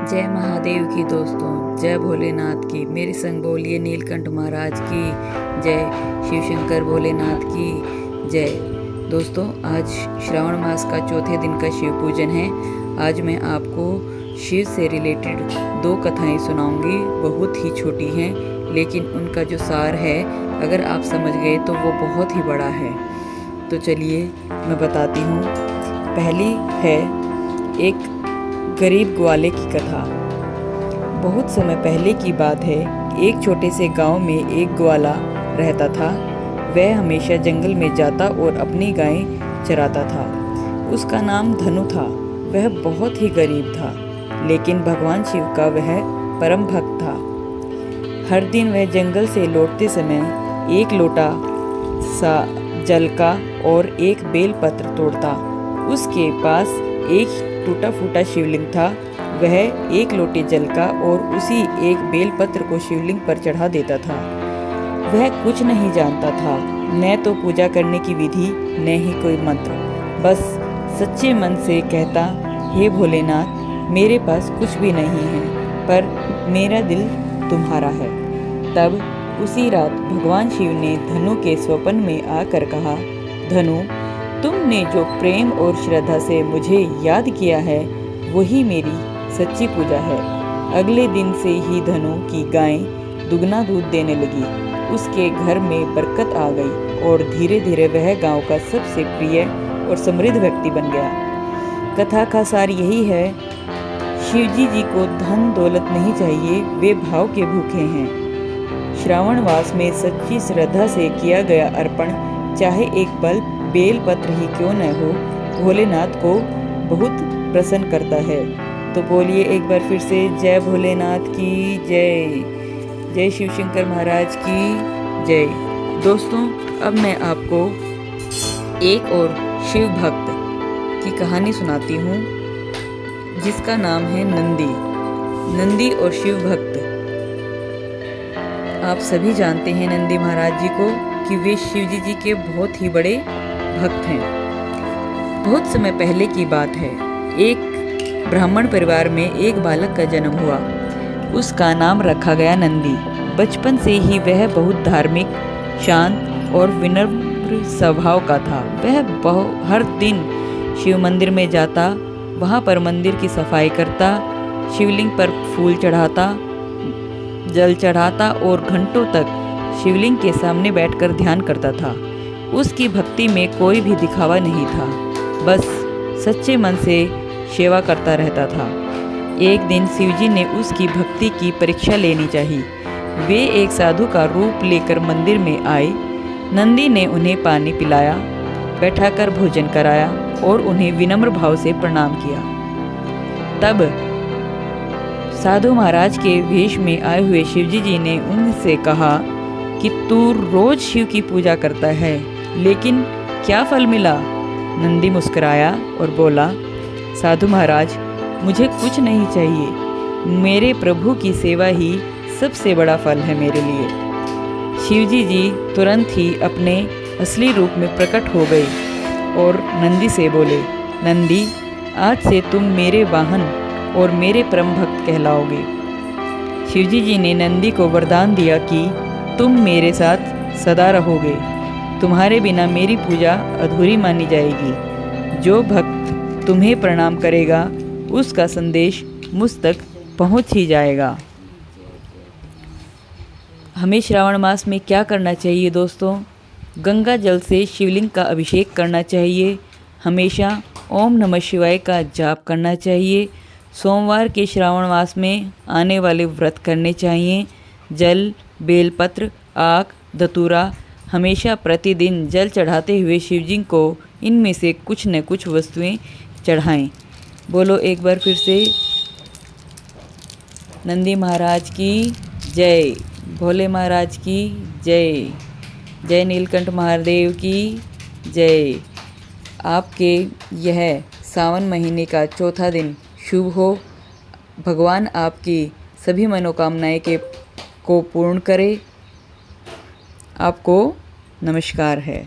जय महादेव की दोस्तों, जय भोलेनाथ की। मेरे संग बोलिए नीलकंठ महाराज की जय, शिव शंकर भोलेनाथ की जय। दोस्तों, आज श्रावण मास का चौथे दिन का शिव पूजन है। आज मैं आपको शिव से रिलेटेड 2 कथाएं सुनाऊंगी। बहुत ही छोटी हैं, लेकिन उनका जो सार है, अगर आप समझ गए तो वो बहुत ही बड़ा है। तो चलिए मैं बताती हूँ। पहली है एक गरीब ग्वाले की कथा। बहुत समय पहले की बात है। एक छोटे से गांव में एक ग्वाला रहता था। वह हमेशा जंगल में जाता और अपनी गायें चराता था। उसका नाम धनु था। वह बहुत ही गरीब था, लेकिन भगवान शिव का वह परम भक्त था। हर दिन वह जंगल से लौटते समय एक लोटा सा जल का और एक बेलपत्र तोड़ता। उसके पास एक टूटा फूटा शिवलिंग था। वह एक लोटे जल का और उसी एक बेलपत्र को शिवलिंग पर चढ़ा देता था। वह कुछ नहीं जानता था, न तो पूजा करने की विधि, न ही कोई मंत्र। बस सच्चे मन से कहता, हे भोलेनाथ, मेरे पास कुछ भी नहीं है, पर मेरा दिल तुम्हारा है। तब उसी रात भगवान शिव ने धनु के स्वप्न में आकर कहा, धनु, तुमने जो प्रेम और श्रद्धा से मुझे याद किया है, वही मेरी सच्ची पूजा है। अगले दिन से ही धनु की गायें दुगना दूध देने लगी। उसके घर में बरकत आ गई और धीरे धीरे वह गांव का सबसे प्रिय और समृद्ध व्यक्ति बन गया। कथा का सार यही है, शिवजी जी को धन दौलत नहीं चाहिए, वे भाव के भूखे हैं। श्रावण मास में सच्ची श्रद्धा से किया गया अर्पण, चाहे एक बेल पत्र ही क्यों न हो, भोलेनाथ को बहुत प्रसन्न करता है। तो बोलिए एक बार फिर से, जय भोलेनाथ की जय, जय शिव शंकर महाराज की जय। दोस्तों, अब मैं आपको एक और शिव भक्त की कहानी सुनाती हूँ, जिसका नाम है नंदी। नंदी और शिव भक्त। आप सभी जानते हैं नंदी महाराज जी को कि वे शिवजी जी के बहुत ही बड़े भक्त हैं। बहुत समय पहले की बात है। एक ब्राह्मण परिवार में एक बालक का जन्म हुआ। उसका नाम रखा गया नंदी। बचपन से ही वह बहुत धार्मिक, शांत और विनम्र स्वभाव का था। वह हर दिन शिव मंदिर में जाता, वहां पर मंदिर की सफाई करता, शिवलिंग पर फूल चढ़ाता, जल चढ़ाता और घंटों तक शिवलिंग के सामने बैठकर ध्यान करता था। उसकी भक्ति में कोई भी दिखावा नहीं था, बस सच्चे मन से सेवा करता रहता था। एक दिन शिवजी ने उसकी भक्ति की परीक्षा लेनी चाहिए। वे एक साधु का रूप लेकर मंदिर में आए। नंदी ने उन्हें पानी पिलाया, बैठाकर भोजन कराया और उन्हें विनम्र भाव से प्रणाम किया। तब साधु महाराज के वेश में आए हुए शिवजी जी ने उनसे कहा कि तू रोज शिव की पूजा करता है, लेकिन क्या फल मिला? नंदी मुस्कुराया और बोला, साधु महाराज, मुझे कुछ नहीं चाहिए। मेरे प्रभु की सेवा ही सबसे बड़ा फल है मेरे लिए। शिवजी जी तुरंत ही अपने असली रूप में प्रकट हो गए और नंदी से बोले, नंदी, आज से तुम मेरे वाहन और मेरे परम भक्त कहलाओगे। शिवजी जी ने नंदी को वरदान दिया कि तुम मेरे साथ सदा रहोगे। तुम्हारे बिना मेरी पूजा अधूरी मानी जाएगी। जो भक्त तुम्हें प्रणाम करेगा, उसका संदेश मुझ तक पहुंच ही जाएगा। हमें श्रावण मास में क्या करना चाहिए दोस्तों? गंगा जल से शिवलिंग का अभिषेक करना चाहिए। हमेशा ओम नमः शिवाय का जाप करना चाहिए। सोमवार के श्रावण मास में आने वाले व्रत करने चाहिए। जल, बेलपत्र, आक, धतूरा, हमेशा प्रतिदिन जल चढ़ाते हुए शिवजी को इनमें से कुछ न कुछ वस्तुएं चढ़ाएं। बोलो एक बार फिर से, नंदी महाराज की जय, भोले महाराज की जय, जय नीलकंठ महादेव की जय। आपके यह सावन महीने का चौथा दिन शुभ हो। भगवान आपकी सभी मनोकामनाएं को पूर्ण करे। आपको नमस्कार है।